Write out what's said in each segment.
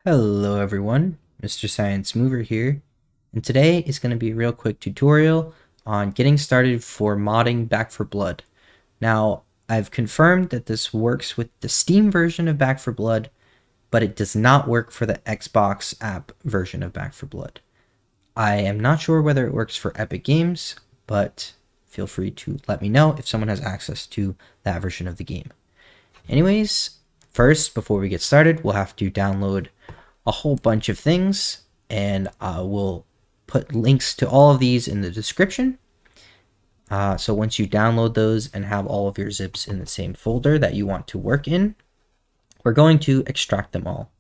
Hello everyone, Mr. Science Mover here, and today is going to be a real quick tutorial on getting started for modding Back 4 Blood. Now, I've confirmed that this works with the Steam version of Back 4 Blood, but it does not work for the Xbox app version of Back 4 Blood. I am not sure whether it works for Epic Games, but feel free to let me know if someone has access to that version of the game. Anyways, first, before we get started, we'll have to download a whole bunch of things, and we'll put links to all of these in the description. So once you download those and have all of your zips in the same folder that you want to work in, we're going to extract them all.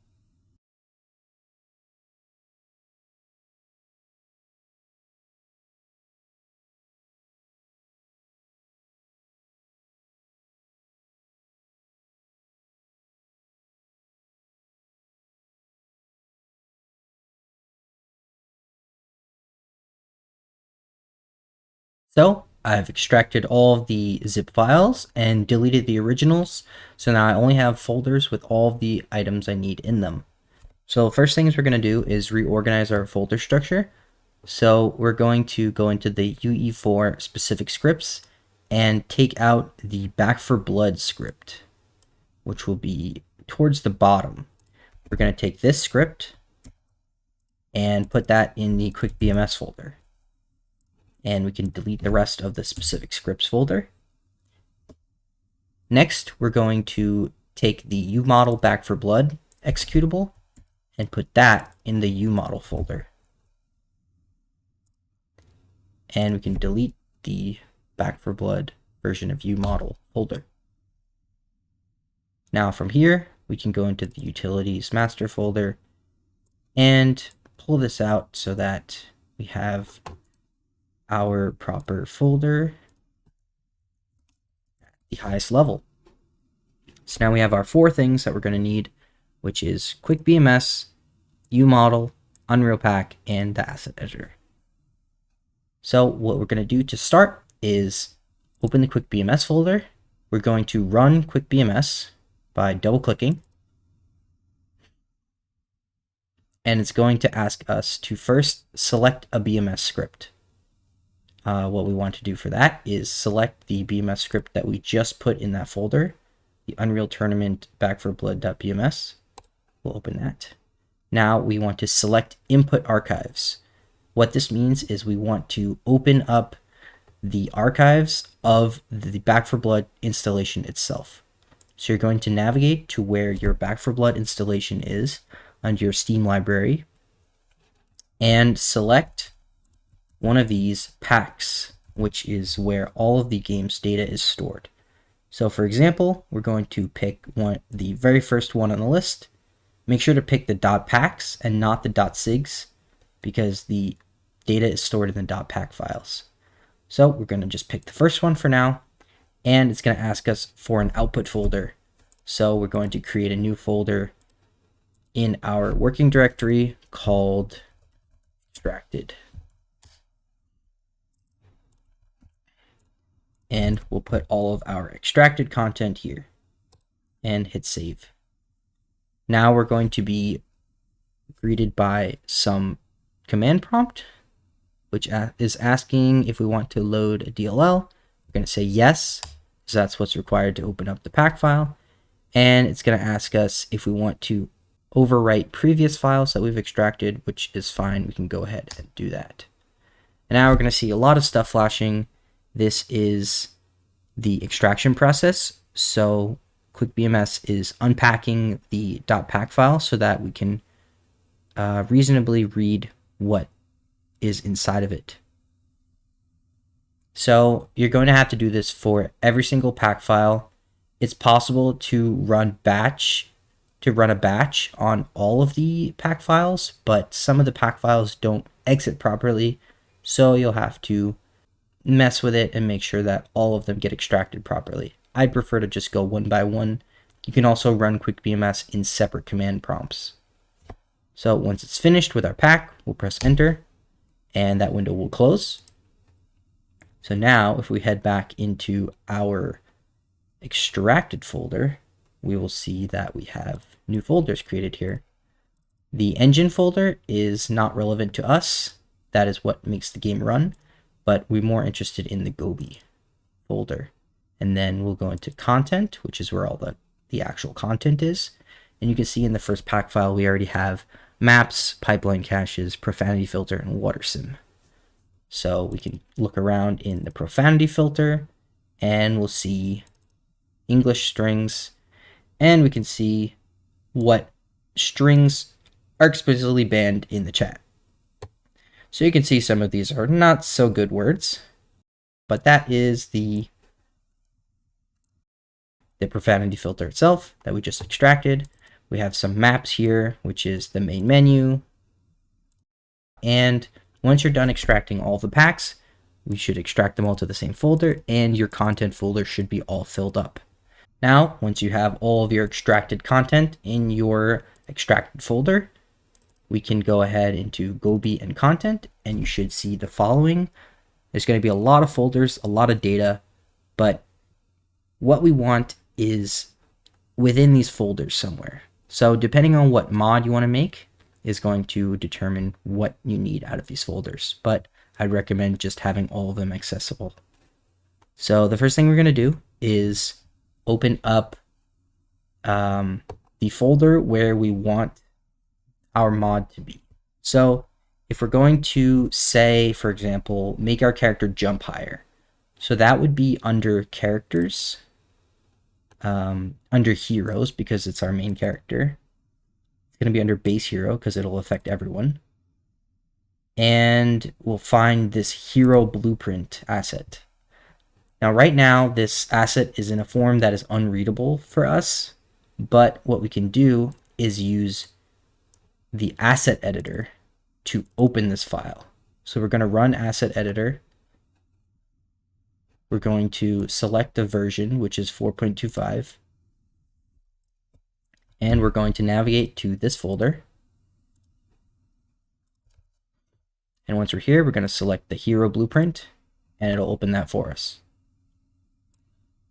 So I've extracted all of the zip files and deleted the originals. So now I only have folders with all of the items I need in them. So first things we're going to do is reorganize our folder structure. So we're going to go into the UE4 specific scripts and take out the Back 4 Blood script, which will be towards the bottom. We're going to take this script and put that in the quick BMS folder. And we can delete the rest of the specific scripts folder. Next, we're going to take the UModel Back 4 Blood executable and put that in the UModel folder. And we can delete the Back 4 Blood version of UModel folder. Now from here, we can go into the utilities master folder and pull this out so that we have our proper folder at the highest level. So now we have our four things that we're going to need, which is quick BMS, UModel, UnrealPak, and the asset editor. So what we're going to do to start is open the quick BMS folder. We're going to run quick BMS by double clicking. And it's going to ask us to first select a BMS script. What we want to do for that is select the BMS script that we just put in that folder, the Unreal Tournament Back4Blood.bms. We'll open that. Now we want to select Input Archives. What this means is we want to open up the archives of the Back 4 Blood installation itself. So you're going to navigate to where your Back 4 Blood installation is under your Steam library and select one of these packs, which is where all of the game's data is stored. So for example, we're going to pick the very first one on the list. Make sure to pick the .packs and not the .sigs because the data is stored in the .pack files. So we're going to just pick the first one for now, and it's going to ask us for an output folder. So we're going to create a new folder in our working directory called extracted. And we'll put all of our extracted content here and hit save. Now we're going to be greeted by some command prompt, which is asking if we want to load a DLL. We're going to say yes, because that's what's required to open up the pack file. And it's going to ask us if we want to overwrite previous files that we've extracted, which is fine. We can go ahead and do that. And now we're going to see a lot of stuff flashing. This is the extraction process. So quick BMS is unpacking the .pack file so that we can reasonably read what is inside of it. So you're going to have to do this for every single pack file. It's possible to run a batch on all of the pack files, but some of the pack files don't exit properly, so you'll have to mess with it and make sure that all of them get extracted properly. I'd prefer to just go one by one. You can also run quick BMS in separate command prompts. So once it's finished with our pack, we'll press enter and that window will close. So now if we head back into our extracted folder, we will see that we have new folders created here. The engine folder is not relevant to us. That is what makes the game run, but we're more interested in the Gobi folder. And then we'll go into content, which is where all the actual content is. And you can see in the first pack file, we already have maps, pipeline caches, profanity filter, and water sim. So we can look around in the profanity filter and we'll see English strings, and we can see what strings are explicitly banned in the chat. So you can see some of these are not so good words, but that is the profanity filter itself that we just extracted. We have some maps here, which is the main menu. And once you're done extracting all the packs, we should extract them all to the same folder, and your content folder should be all filled up. Now, once you have all of your extracted content in your extracted folder, we can go ahead into Gobi and content, and you should see the following. There's going to be a lot of folders, a lot of data, but what we want is within these folders somewhere. So depending on what mod you want to make is going to determine what you need out of these folders, but I'd recommend just having all of them accessible. So the first thing we're going to do is open up the folder where we want our mod to be. So if we're going to say, for example, make our character jump higher, so that would be under characters, under heroes, because it's our main character. It's going to be under base hero because it'll affect everyone. And we'll find this hero blueprint asset. Now, right now, this asset is in a form that is unreadable for us, but what we can do is use the asset editor to open this file. So we're going to run asset editor. We're going to select the version, which is 4.25. And we're going to navigate to this folder. And once we're here, we're going to select the hero blueprint, and it'll open that for us.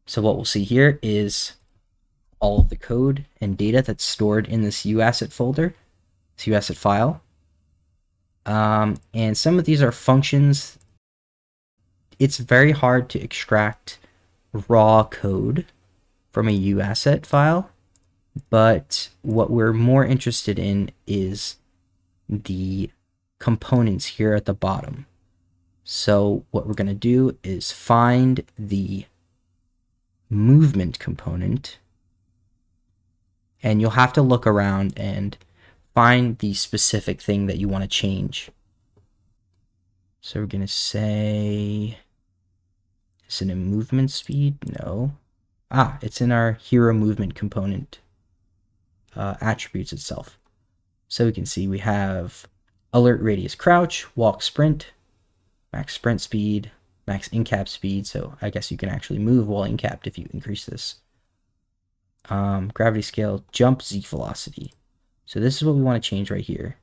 So what we'll see here is all of the code and data that's stored in this uasset folder, this uasset file. And some of these are functions. It's very hard to extract raw code from a uasset file, but what we're more interested in is the components here at the bottom. So what we're going to do is find the movement component, and you'll have to look around and find the specific thing that you want to change. So we're going to say, is it in movement speed? No. It's in our hero movement component attributes itself. So we can see we have alert radius crouch, walk sprint, max sprint speed, max in-cap speed. So I guess you can actually move while in-capped if you increase this. Gravity scale, jump z velocity. So this is what we want to change right here.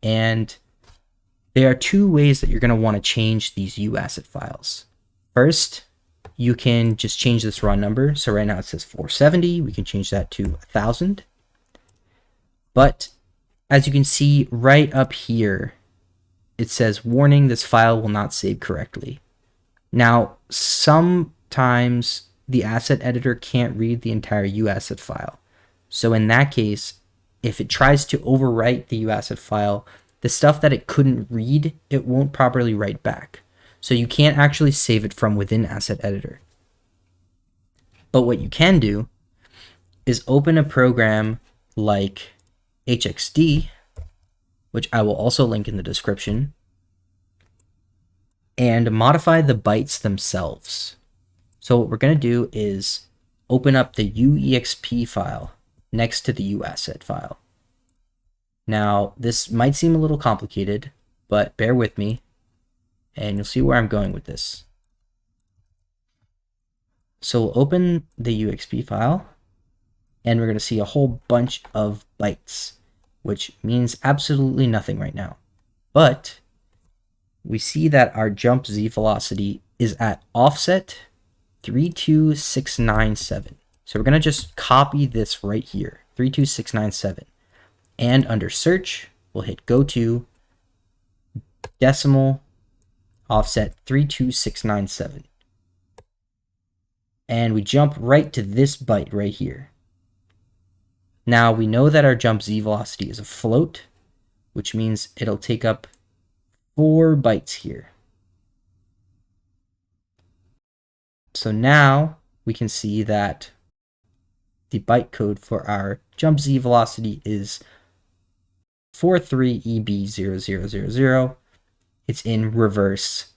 And there are two ways that you're going to want to change these uasset files. First, you can just change this raw number. So right now it says 470. We can change that to 1000. But as you can see right up here, it says, warning, this file will not save correctly. Now, sometimes the asset editor can't read the entire uasset file. So in that case, if it tries to overwrite the uasset file, the stuff that it couldn't read, it won't properly write back. So you can't actually save it from within asset editor. But what you can do is open a program like HXD, which I will also link in the description, and modify the bytes themselves. So what we're going to do is open up the UEXP file next to the uasset file. Now, this might seem a little complicated, but bear with me, and you'll see where I'm going with this. So we'll open the UEXP file, and we're going to see a whole bunch of bytes, which means absolutely nothing right now. But we see that our jump z velocity is at offset 32697. So we're going to just copy this right here, 32697. And under search, we'll hit go to decimal offset 32697. And we jump right to this byte right here. Now we know that our jump z velocity is a float, which means it'll take up 4 bytes here. So now we can see that the byte code for our jump z velocity is 43EB0000. It's in reverse,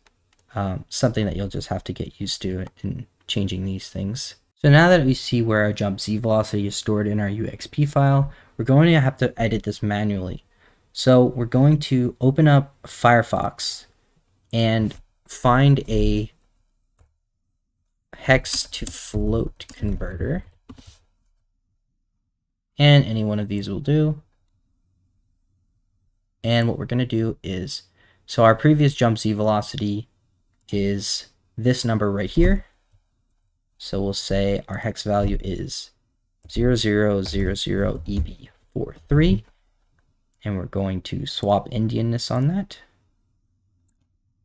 something that you'll just have to get used to in changing these things. So now that we see where our jump z velocity is stored in our UXP file, we're going to have to edit this manually. So we're going to open up Firefox and find a hex to float converter. And any one of these will do. And what we're going to do is, so our previous jump z velocity is this number right here. So we'll say our hex value is 0000EB43. And we're going to swap Indianness on that.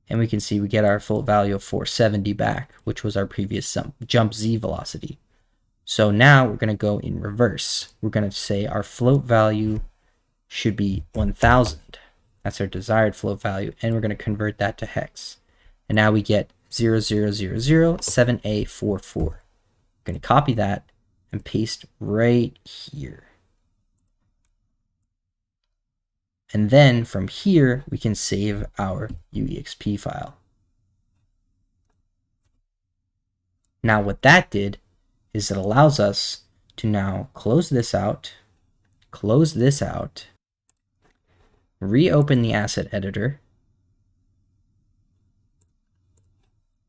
And we can see we get our float value of 470 back, which was our previous jump z velocity. So now we're going to go in reverse. We're going to say our float value should be 1000. That's our desired float value. And we're going to convert that to hex. And now we get 0000-7A44. We're going to copy that and paste right here. And then from here, we can save our UEXP file. Now what that did is it allows us to now close this out, reopen the asset editor,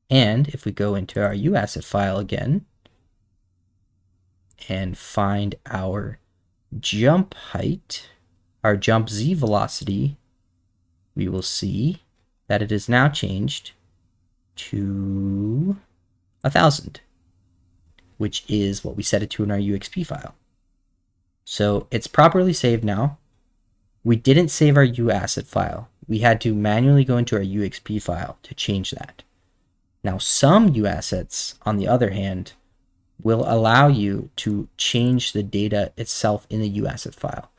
and if we go into our uasset file again and find our jump height, our jump z velocity, we will see that it is now changed to 1000, which is what we set it to in our UXP file. So it's properly saved now. We didn't save our uasset file. We had to manually go into our UXP file to change that. Now some uassets, on the other hand, will allow you to change the data itself in the uasset file.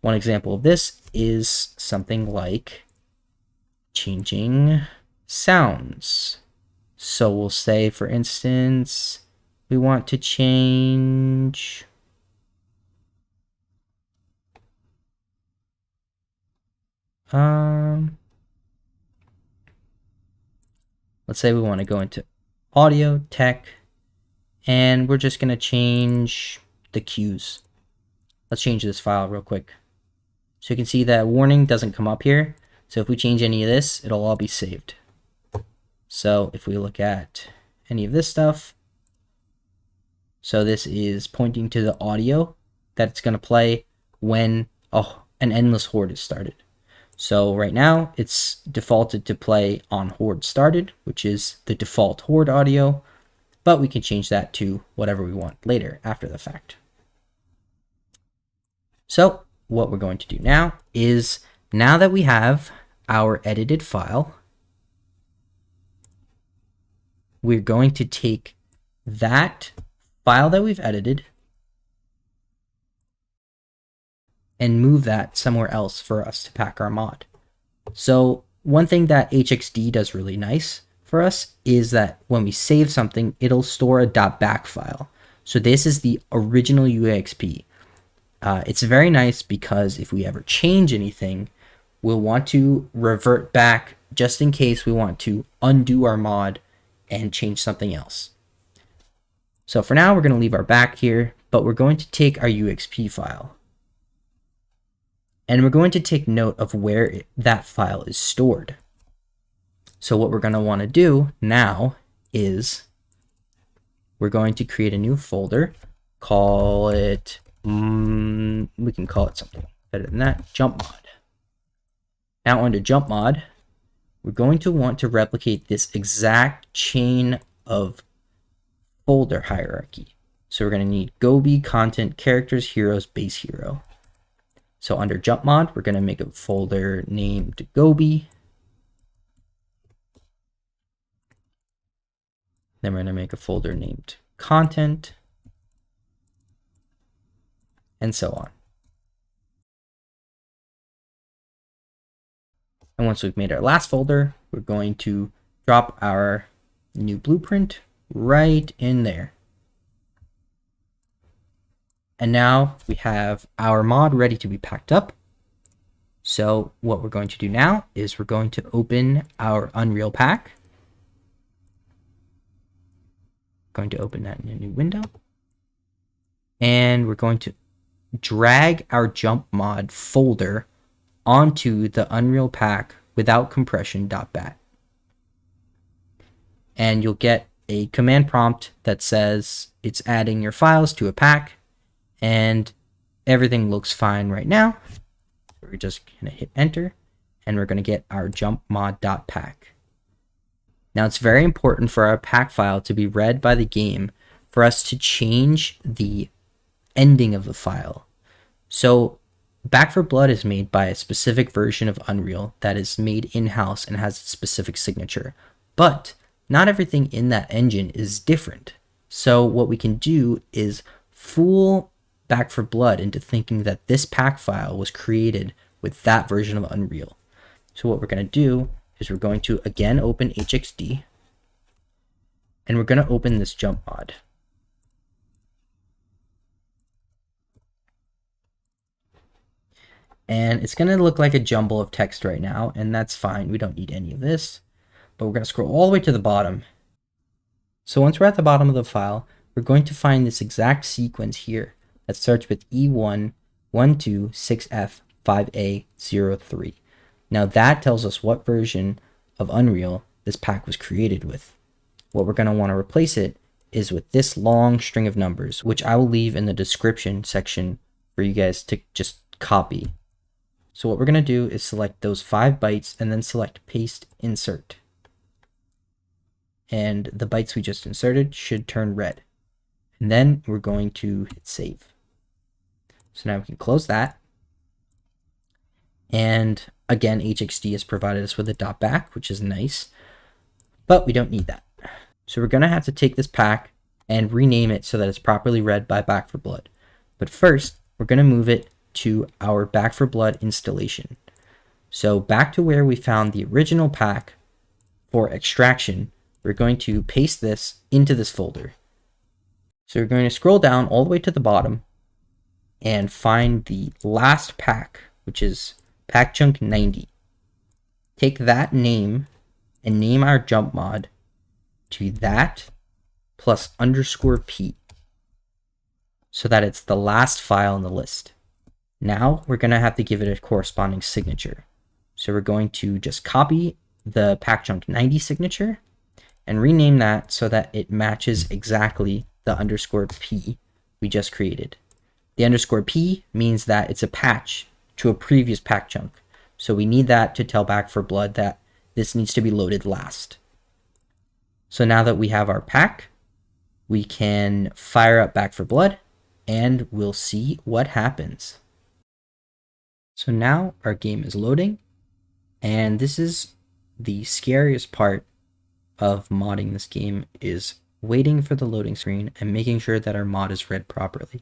One example of this is something like changing sounds. So we'll say, for instance, we want to change let's say we want to go into audio, tech, and we're just going to change the cues. Let's change this file real quick. So you can see that warning doesn't come up here. So if we change any of this, it'll all be saved. So if we look at any of this stuff, so this is pointing to the audio that it's going to play when an endless horde is started. So right now it's defaulted to play on horde started, which is the default horde audio, but we can change that to whatever we want later after the fact. So what we're going to do now is, now that we have our edited file, we're going to take that file that we've edited and move that somewhere else for us to pack our mod. So one thing that HXD does really nice for us is that when we save something, it'll store a .back file. So this is the original UAXP. It's very nice because if we ever change anything, we'll want to revert back just in case we want to undo our mod and change something else. So for now, we're going to leave our back here, but we're going to take our UXP file. And we're going to take note of where that file is stored. So what we're going to want to do now is we're going to create a new folder, call it, we can call it something better than that, jump mod. Now under jump mod, we're going to want to replicate this exact chain of folder hierarchy. So we're going to need gob content characters heroes base hero. So under jump mod, we're going to make a folder named Gobi. Then we're going to make a folder named content, and so on. And once we've made our last folder, we're going to drop our new blueprint right in there. And now we have our mod ready to be packed up. So what we're going to do now is we're going to open our Unreal Pack. Going to open that in a new window. And we're going to drag our jump mod folder onto the Unreal Pack without compression.bat. And you'll get a command prompt that says it's adding your files to a pack, and everything looks fine right now. We're just going to hit enter, and we're going to get our jump mod.pack. Now it's very important for our pack file to be read by the game for us to change the ending of the file. So Back 4 Blood is made by a specific version of Unreal that is made in-house and has a specific signature, but not everything in that engine is different. So what we can do is fool Back 4 Blood into thinking that this pack file was created with that version of Unreal. So what we're going to do is we're going to again open HXD, and we're going to open this jump mod. And it's going to look like a jumble of text right now, and that's fine. We don't need any of this. But we're going to scroll all the way to the bottom. So once we're at the bottom of the file, we're going to find this exact sequence here that starts with E11265F5A03. Now that tells us what version of Unreal this pack was created with. What we're going to want to replace it is with this long string of numbers, which I will leave in the description section for you guys to just copy. So what we're going to do is select those 5 bytes and then select paste insert. And the bytes we just inserted should turn red. And then we're going to hit save. So now we can close that. And again, HXD has provided us with a .back, which is nice, but we don't need that. So we're going to have to take this pack and rename it so that it's properly read by Back 4 Blood. But first, we're going to move it to our Back 4 Blood installation. So back to where we found the original pack for extraction, we're going to paste this into this folder. So we're going to scroll down all the way to the bottom and find the last pack, which is pack chunk 90. Take that name and name our jump mod to that plus _p so that it's the last file in the list. Now we're going to have to give it a corresponding signature. So we're going to just copy the pack chunk 90 signature and rename that so that it matches exactly the _p we just created. The _p means that it's a patch to a previous pack chunk. So we need that to tell Back 4 Blood that this needs to be loaded last. So now that we have our pack, we can fire up Back 4 Blood and we'll see what happens. So now our game is loading, and this is the scariest part of modding this game, is waiting for the loading screen and making sure that our mod is read properly.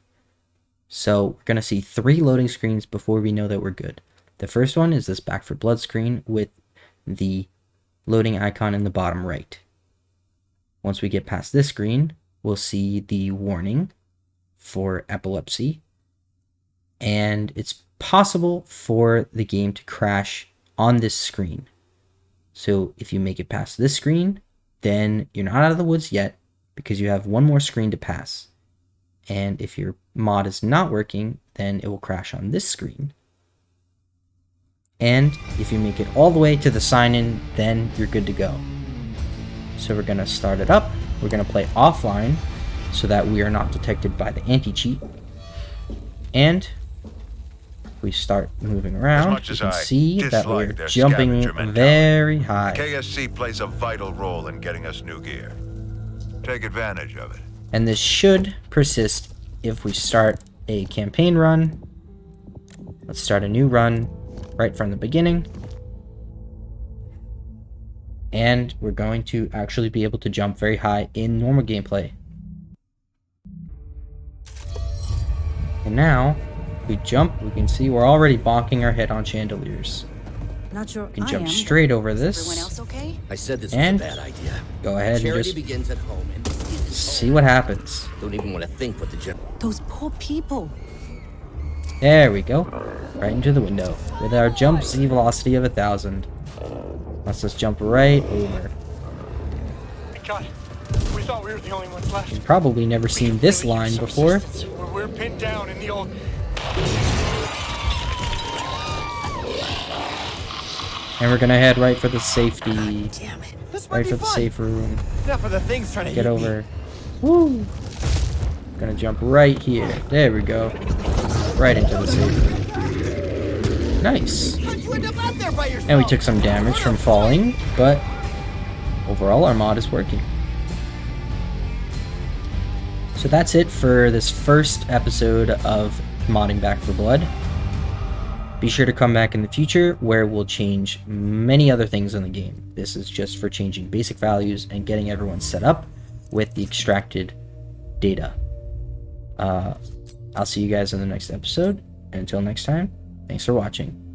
So we're going to see 3 loading screens before we know that we're good. The first one is this Back 4 Blood screen with the loading icon in the bottom right. Once we get past this screen, we'll see the warning for epilepsy, and it's possible for the game to crash on this screen. So if you make it past this screen, then you're not out of the woods yet, because you have one more screen to pass. And if your mod is not working, then it will crash on this screen. And if you make it all the way to the sign-in, then you're good to go. So we're going to start it up. We're going to play offline so that we are not detected by the anti-cheat. And we start moving around, you can see that we're jumping very high. KSC plays a vital role in getting us new gear. Take advantage of it. And this should persist if we start a campaign run Let's start a new run right from the beginning. And we're going to actually be able to jump very high in normal gameplay. And now, if we jump, we can see we're already bonking our head on chandeliers. Not sure We can I jump am, straight over but is everyone this. else okay? I said this And was a bad idea. Go ahead and Charity just begins at home, and see what happens. don't even want to think what the general. Those poor people. There we go. Right into the window. With our jump Z velocity of 1,000. Let's just jump right over. God, we thought we were the only ones left. You've probably never seen this Really line need some before. assistance. We're pinned down in the old... And we're gonna head right for the safety. Damn it! This might Right be for the fun. safe room. Enough of the things trying to Get eat over. Woo! Gonna jump right here. There we go. Right into the safe room. Nice. How'd you end up out there by yourself? And we took some damage from falling, but overall our mod is working. So that's it for this first episode of modding Back 4 Blood. Be sure to come back in the future where we'll change many other things in the game. This is just for changing basic values and getting everyone set up with the extracted data. I'll see you guys in the next episode. And until next time, thanks for watching.